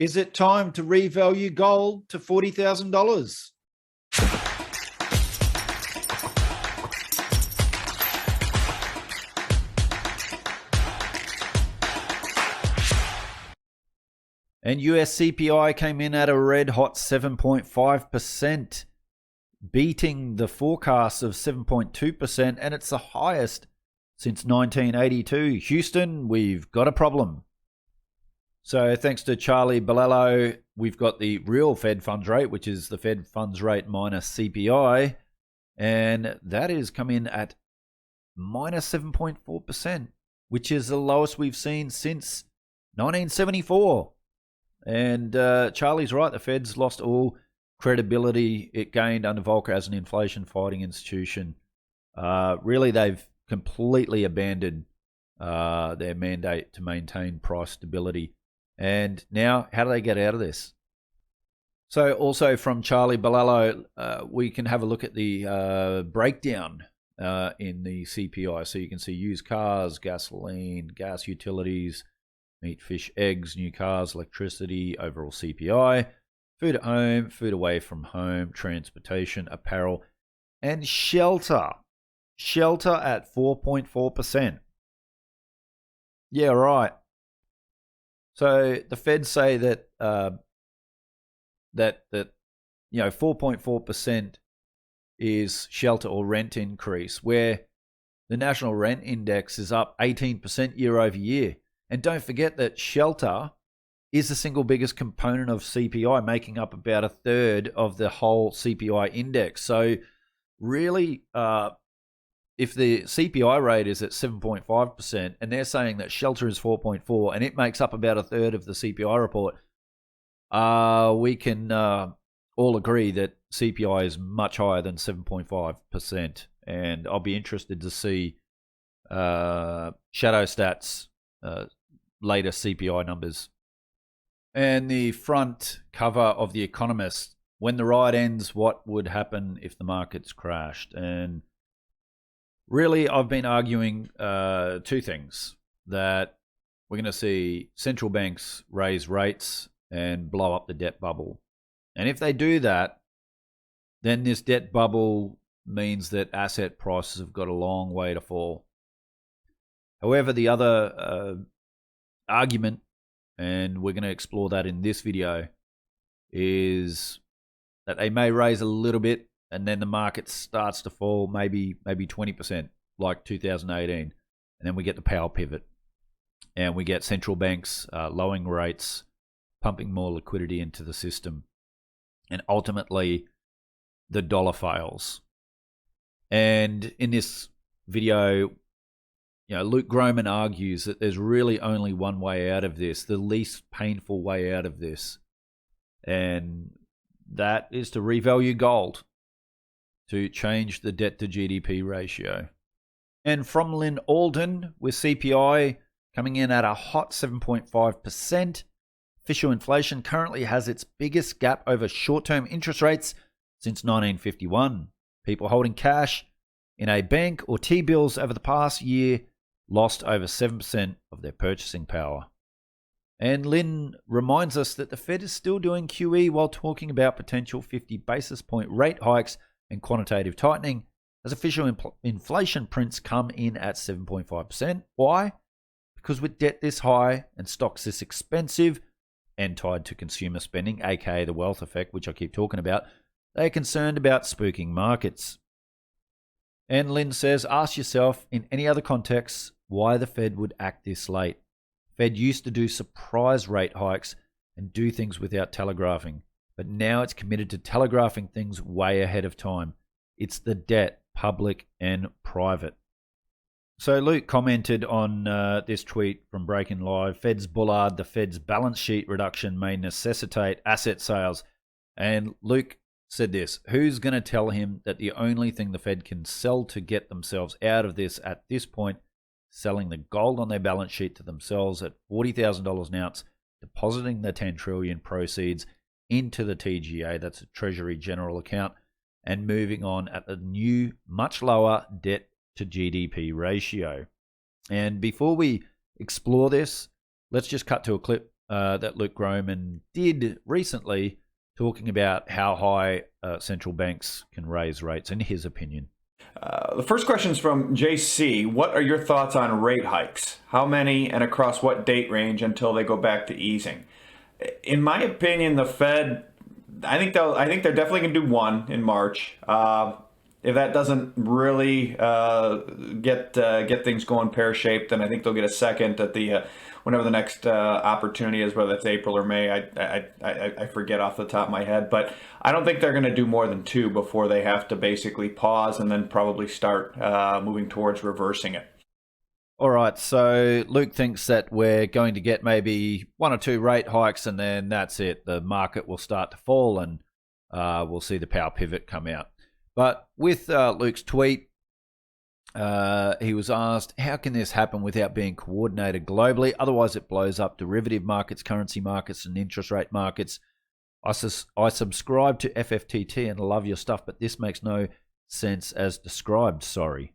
Is it time to revalue gold to $40,000? And US CPI came in at a red hot 7.5%, beating the forecast of 7.2%, and it's the highest since 1982. Houston, we've got a problem. So thanks to Charlie Bilello, we've got the real Fed funds rate, which is the Fed funds rate minus CPI, and that is come in at minus 7.4%, which is the lowest we've seen since 1974. And Charlie's right, the Fed's lost all credibility it gained under Volcker as an inflation-fighting institution. Really, they've completely abandoned their mandate to maintain price stability. And now, how do they get out of this? So also from Charlie Bilello, we can have a look at the breakdown in the CPI. So you can see used cars, gasoline, gas utilities, meat, fish, eggs, new cars, electricity, overall CPI, food at home, food away from home, transportation, apparel, and shelter. Shelter at 4.4%. Yeah, right. So the Feds say that 4.4% is shelter or rent increase, where the national rent index is up 18% year over year. And don't forget that shelter is the single biggest component of CPI, making up about a third of the whole CPI index. So really, if the CPI rate is at 7.5% and they're saying that shelter is 4.4 and it makes up about a third of the CPI report, we can all agree that CPI is much higher than 7.5%. And I'll be interested to see Shadow Stats' latest CPI numbers. And the front cover of The Economist, when the ride ends, what would happen if the markets crashed? And really, I've been arguing two things. That we're going to see central banks raise rates and blow up the debt bubble. And if they do that, then this debt bubble means that asset prices have got a long way to fall. However, the other argument, and we're going to explore that in this video, is that they may raise a little bit and then the market starts to fall maybe 20% like 2018. And then we get the power pivot and we get central banks lowering rates, pumping more liquidity into the system. And ultimately, the dollar fails. And in this video, Luke Gromen argues that there's really only one way out of this, the least painful way out of this. And that is to revalue gold, to change the debt to GDP ratio. And from Lynn Alden, with CPI coming in at a hot 7.5%, official inflation currently has its biggest gap over short-term interest rates since 1951. People holding cash in a bank or T-bills over the past year lost over 7% of their purchasing power. And Lynn reminds us that the Fed is still doing QE while talking about potential 50 basis point rate hikes and quantitative tightening, as official inflation prints come in at 7.5%. Why? Because with debt this high and stocks this expensive and tied to consumer spending, aka the wealth effect, which I keep talking about, they're concerned about spooking markets. And Lynn says, ask yourself in any other context why the Fed would act this late. Fed used to do surprise rate hikes and do things without telegraphing, but now it's committed to telegraphing things way ahead of time. It's the debt, public and private. So Luke commented on this tweet from Breaking Live. Fed's bullard, the Fed's balance sheet reduction may necessitate asset sales. And Luke said this: who's going to tell him that the only thing the Fed can sell to get themselves out of this at this point, selling the gold on their balance sheet to themselves at $40,000 an ounce, depositing the $10 trillion proceeds into the TGA, that's a Treasury General Account, and moving on at the new, much lower debt to GDP ratio. And before we explore this, let's just cut to a clip that Luke Gromen did recently, talking about how high central banks can raise rates, in his opinion. The first question is from JC. What are your thoughts on rate hikes? How many and across what date range until they go back to easing? In my opinion, the Fed, I think they're definitely going to do one in March. If that doesn't really get things going pear-shaped, then I think they'll get a second at the whenever the next opportunity is, whether it's April or May. I forget off the top of my head, but I don't think they're going to do more than two before they have to basically pause and then probably start moving towards reversing it. All right, so Luke thinks that we're going to get maybe one or two rate hikes, and then that's it. The market will start to fall, and we'll see the power pivot come out. But with Luke's tweet, he was asked, how can this happen without being coordinated globally? Otherwise, it blows up derivative markets, currency markets, and interest rate markets. I subscribe to FFTT and love your stuff, but this makes no sense as described, sorry.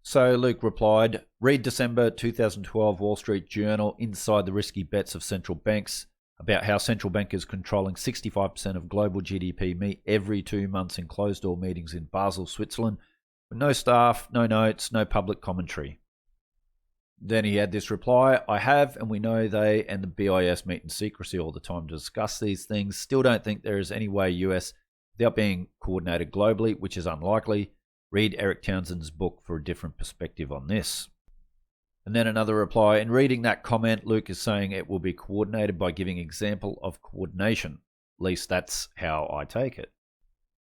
So Luke replied, read December 2012 Wall Street Journal, Inside the Risky Bets of Central Banks, about how central bankers controlling 65% of global GDP meet every 2 months in closed-door meetings in Basel, Switzerland, with no staff, no notes, no public commentary. Then he had this reply, I have, and we know they and the BIS meet in secrecy all the time to discuss these things. Still don't think there is any way US, without being coordinated globally, which is unlikely. Read Eric Townsend's book for a different perspective on this. And then another reply, in reading that comment, Luke is saying it will be coordinated by giving example of coordination. At least that's how I take it.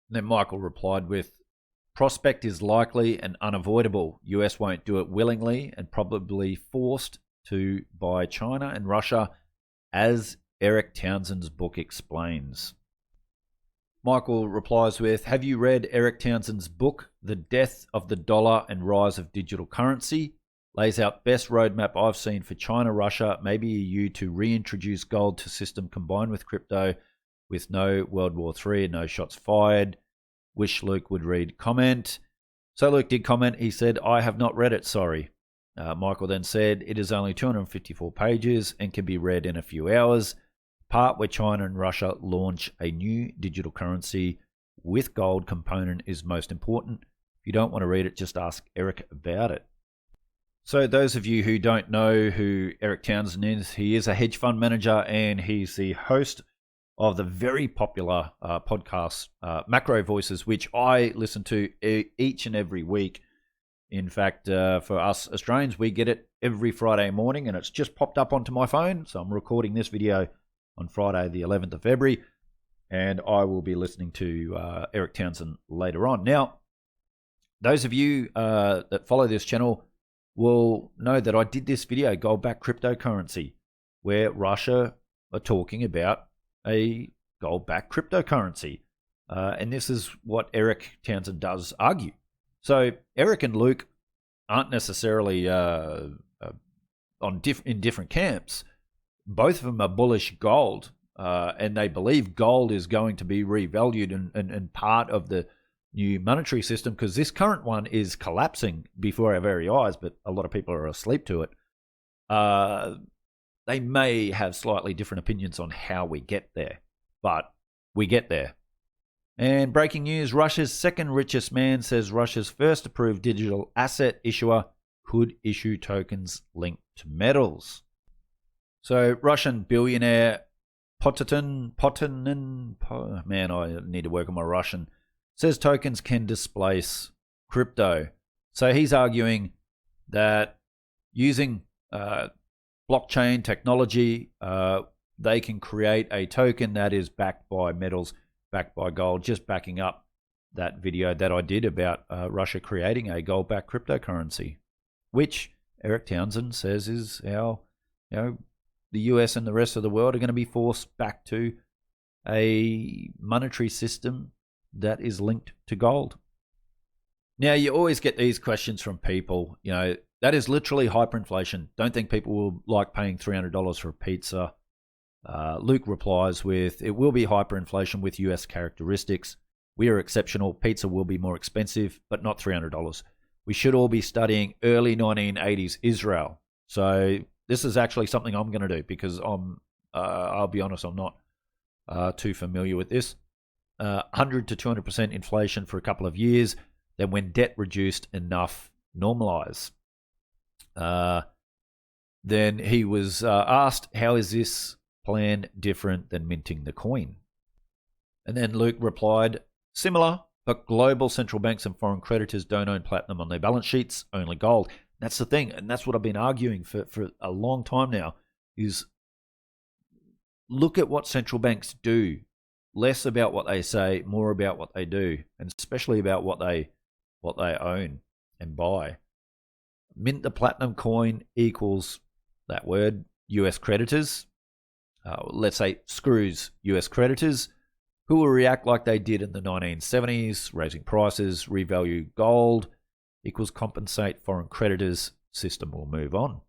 And then Michael replied with, prospect is likely and unavoidable. US won't do it willingly and probably forced to by China and Russia, as Eric Townsend's book explains. Michael replies with, have you read Eric Townsend's book, The Death of the Dollar and Rise of Digital Currency? Lays out best roadmap I've seen for China, Russia, maybe EU to reintroduce gold to system combined with crypto with no World War III and no shots fired. Wish Luke would read comment. So Luke did comment. He said, I have not read it, sorry. Michael then said, it is only 254 pages and can be read in a few hours. Part where China and Russia launch a new digital currency with gold component is most important. If you don't want to read it, just ask Eric about it. So those of you who don't know who Eric Townsend is, he is a hedge fund manager and he's the host of the very popular podcast Macro Voices, which I listen to each and every week. In fact, for us Australians, we get it every Friday morning and it's just popped up onto my phone. So I'm recording this video on Friday the 11th of February, and I will be listening to Eric Townsend later on. Now, those of you that follow this channel will know that I did this video, gold-backed cryptocurrency, where Russia are talking about a gold-backed cryptocurrency. And this is what Eric Townsend does argue. So Eric and Luke aren't necessarily in different camps. Both of them are bullish gold, and they believe gold is going to be revalued and part of the new monetary system, because this current one is collapsing before our very eyes, but a lot of people are asleep to it. They may have slightly different opinions on how we get there, but we get there. And breaking news, Russia's second richest man says Russia's first approved digital asset issuer could issue tokens linked to metals. So Russian billionaire Potanin, man, I need to work on my Russian, says tokens can displace crypto. So he's arguing that using blockchain technology, they can create a token that is backed by metals, backed by gold, just backing up that video that I did about Russia creating a gold-backed cryptocurrency, which Eric Townsend says is how, the US and the rest of the world are going to be forced back to a monetary system that is linked to gold. Now, you always get these questions from people, that is literally hyperinflation. Don't think people will like paying $300 for a pizza. Luke replies with, it will be hyperinflation with US characteristics. We are exceptional. Pizza will be more expensive, but not $300. We should all be studying early 1980s Israel. So this is actually something I'm going to do because I'll be honest, I'm not too familiar with this. 100 to 200% inflation for a couple of years. Then when debt reduced enough, normalize. Then he was asked, how is this plan different than minting the coin? And then Luke replied, similar, but global central banks and foreign creditors don't own platinum on their balance sheets, only gold. That's the thing, and that's what I've been arguing for a long time now, is look at what central banks do. Less about what they say, more about what they do, and especially about what they own and buy. Mint the platinum coin equals that word, US creditors. Let's say screws US creditors, who will react like they did in the 1970s, raising prices, revalue gold, equals compensate foreign creditors, system will move on.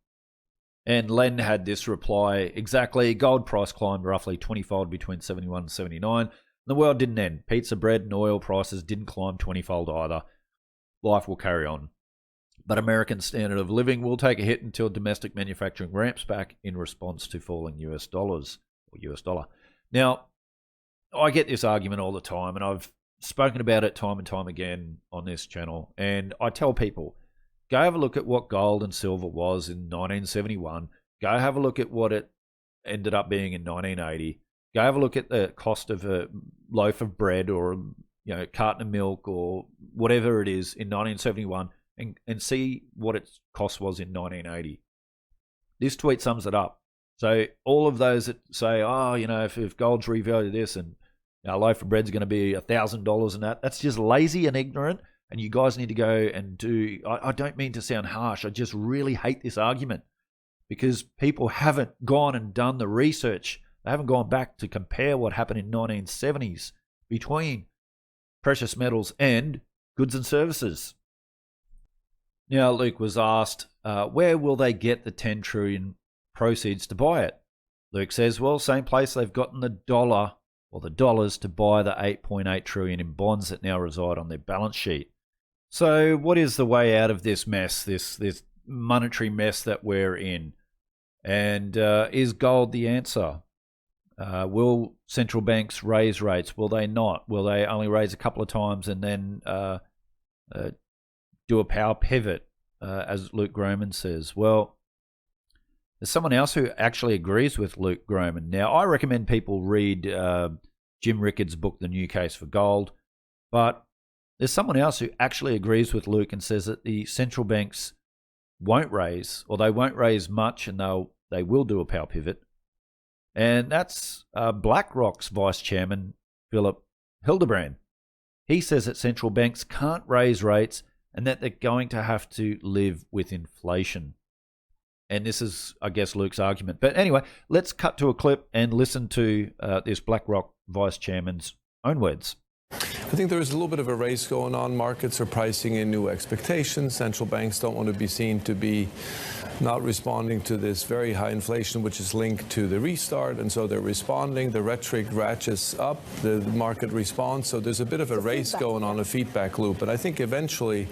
And Len had this reply, exactly, gold price climbed roughly 20-fold between 71 and 79. The world didn't end. Pizza bread and oil prices didn't climb 20-fold either. Life will carry on. But American standard of living will take a hit until domestic manufacturing ramps back in response to falling US dollars or US dollar. Now, I get this argument all the time, and I've spoken about it time and time again on this channel. And I tell people, go have a look at what gold and silver was in 1971. Go have a look at what it ended up being in 1980. Go have a look at the cost of a loaf of bread or a carton of milk or whatever it is in 1971 and see what its cost was in 1980. This tweet sums it up. So all of those that say, if gold's revalued this and a loaf of bread's going to be $1,000 and that's just lazy and ignorant. And you guys need to go and do, I don't mean to sound harsh, I just really hate this argument because people haven't gone and done the research. They haven't gone back to compare what happened in 1970s between precious metals and goods and services. Now, Luke was asked, where will they get the 10 trillion proceeds to buy it? Luke says, well, same place they've gotten the dollar or the dollars to buy the 8.8 trillion in bonds that now reside on their balance sheet. So what is the way out of this mess, this monetary mess that we're in? And is gold the answer? Will central banks raise rates? Will they not? Will they only raise a couple of times and then do a power pivot, as Luke Gromen says? Well, there's someone else who actually agrees with Luke Gromen. Now, I recommend people read Jim Rickard's book, The New Case for Gold, but there's someone else who actually agrees with Luke and says that the central banks won't raise, or they won't raise much, and they will do a power pivot. And that's BlackRock's vice chairman, Philip Hildebrand. He says that central banks can't raise rates and that they're going to have to live with inflation. And this is, I guess, Luke's argument. But anyway, let's cut to a clip and listen to this BlackRock vice chairman's own words. I think there is a little bit of a race going on. Markets are pricing in new expectations. Central banks don't want to be seen to be not responding to this very high inflation, which is linked to the restart. And so they're responding. The rhetoric ratchets up. The market responds. So there's a bit of a race going on, a feedback loop. But I think eventually,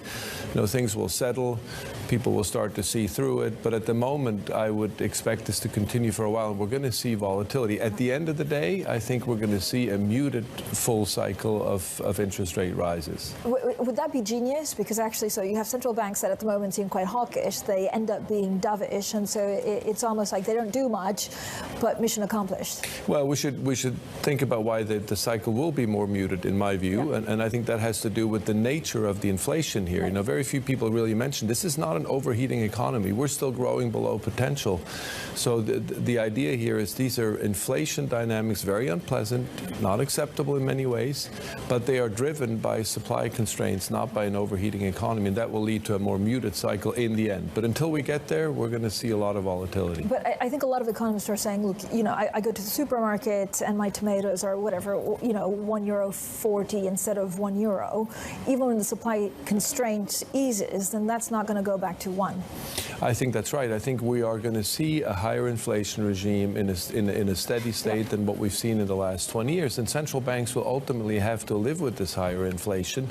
things will settle. People will start to see through it. But at the moment, I would expect this to continue for a while. We're going to see volatility. At the end of the day, I think we're going to see a muted full cycle of interest rate rises. Would that be genius? Because actually, so you have central banks that at the moment seem quite hawkish. They end up being dovish, and so it's almost like they don't do much, but mission accomplished. Well, we should think about why the cycle will be more muted, in my view, yeah. and I think that has to do with the nature of the inflation here. Right. Very few people really mentioned this is not an overheating economy. We're still growing below potential. So the idea here is these are inflation dynamics, very unpleasant, not acceptable in many ways, but they are driven by supply constraints, not by an overheating economy, and that will lead to a more muted cycle in the end. But until we get there, we're going to see a lot of volatility. But I think a lot of economists are saying, look, I go to the supermarket and my tomatoes are whatever, €1.40 instead of €1. Even when the supply constraint eases, then that's not going to go back to 1. I think that's right. I think we are going to see a higher inflation regime in a steady state than what we've seen in the last 20 years. And central banks will ultimately have to live with this higher inflation,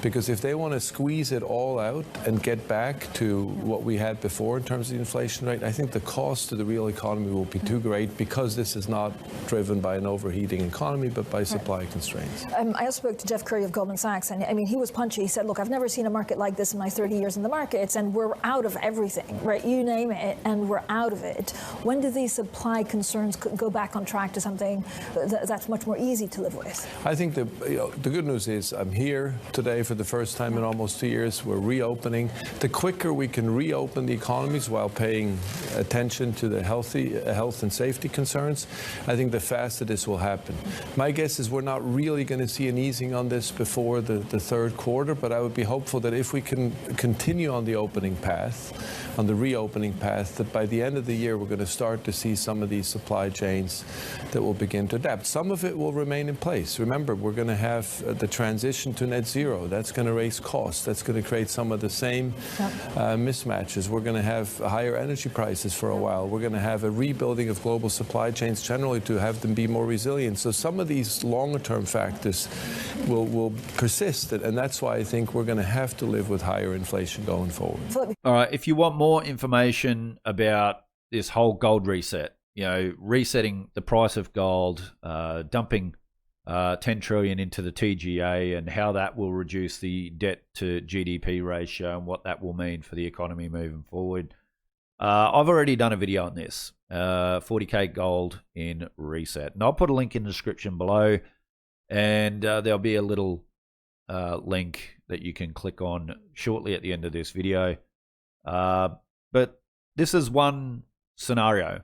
because if they want to squeeze it all out and get back to what we had before in terms of the inflation rate, I think the cost to the real economy will be too great, because this is not driven by an overheating economy, but by supply constraints. I also spoke to Jeff Curry of Goldman Sachs, and I mean, he was punchy. He said, look, I've never seen a market like this in my 30 years in the markets, and we're out of everything, right? You name it, and we're out of it. When do these supply concerns go back on track to something that's much more easy to live with? I think the good news is I'm here today for the first time in almost 2 years. We're reopening. The quicker we can reopen the economies while paying attention to the health and safety concerns, I think the faster this will happen. My guess is we're not really going to see an easing on this before the third quarter, but I would be hopeful that if we can continue on the opening path, on the reopening path, that by the end of the year we're going to start to see some of these supply chains that will begin to adapt. Some of it will remain in place. Remember, we're going to have the transition to net zero. That's going to raise costs. That's going to create some of the same mismatches. We're going to have higher energy prices for a while. We're going to have a rebuilding of global supply chains generally to have them be more resilient. So some of these longer-term factors will persist, and that's why I think we're going to have to live with higher inflation going forward. All right, if you want more information about this whole gold reset, resetting the price of gold, dumping 10 trillion into the TGA, and how that will reduce the debt to GDP ratio and what that will mean for the economy moving forward, I've already done a video on this, 40k gold in reset, and I'll put a link in the description below, and there'll be a little link that you can click on shortly at the end of this video. But this is one scenario.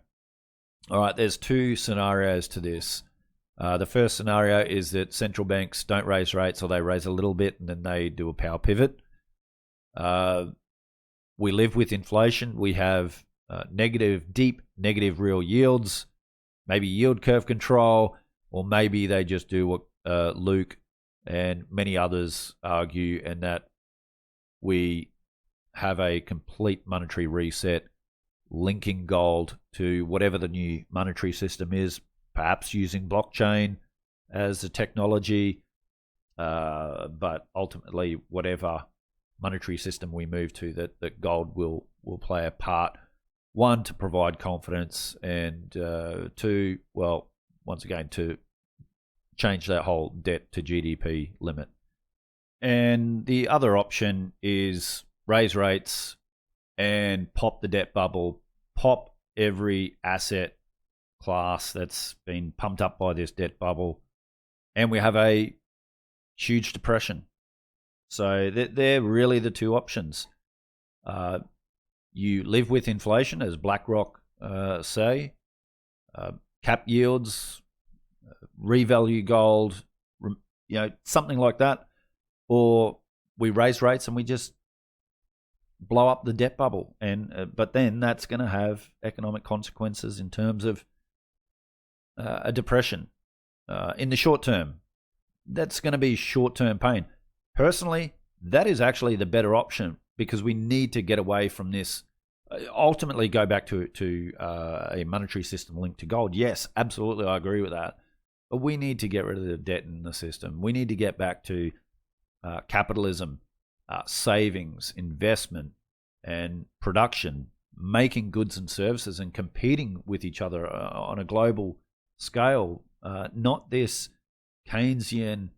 All right, there's two scenarios to this. The first scenario is that central banks don't raise rates, or they raise a little bit and then they do a power pivot. We live with inflation. We have deep negative real yields, maybe yield curve control, or maybe they just do what Luke and many others argue, and that we have a complete monetary reset, linking gold to whatever the new monetary system is, perhaps using blockchain as a technology, but ultimately whatever monetary system we move to, that gold will play a part, one, to provide confidence, and two, well, once again, to change that whole debt to GDP limit. And the other option is raise rates and pop the debt bubble, pop every asset class that's been pumped up by this debt bubble, and we have a huge depression. So they're really the two options. You live with inflation, as BlackRock say, cap yields, revalue gold, something like that, or we raise rates and we just blow up the debt bubble, and but then that's going to have economic consequences in terms of a depression in the short term. That's going to be short-term pain. Personally, that is actually the better option, because we need to get away from this. Ultimately, go back to a monetary system linked to gold. Yes, absolutely, I agree with that. But we need to get rid of the debt in the system. We need to get back to capitalism, savings, investment, and production, making goods and services and competing with each other on a global scale. Not this Keynesian,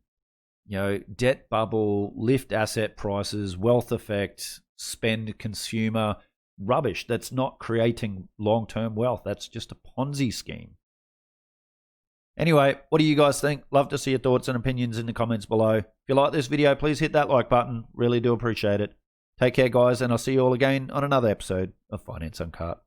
debt bubble, lift asset prices, wealth effect, spend consumer rubbish that's not creating long-term wealth. That's just a Ponzi scheme. Anyway, what do you guys think? Love to see your thoughts and opinions in the comments below. If you like this video, please hit that like button. Really do appreciate it. Take care, guys, and I'll see you all again on another episode of Finance Uncut.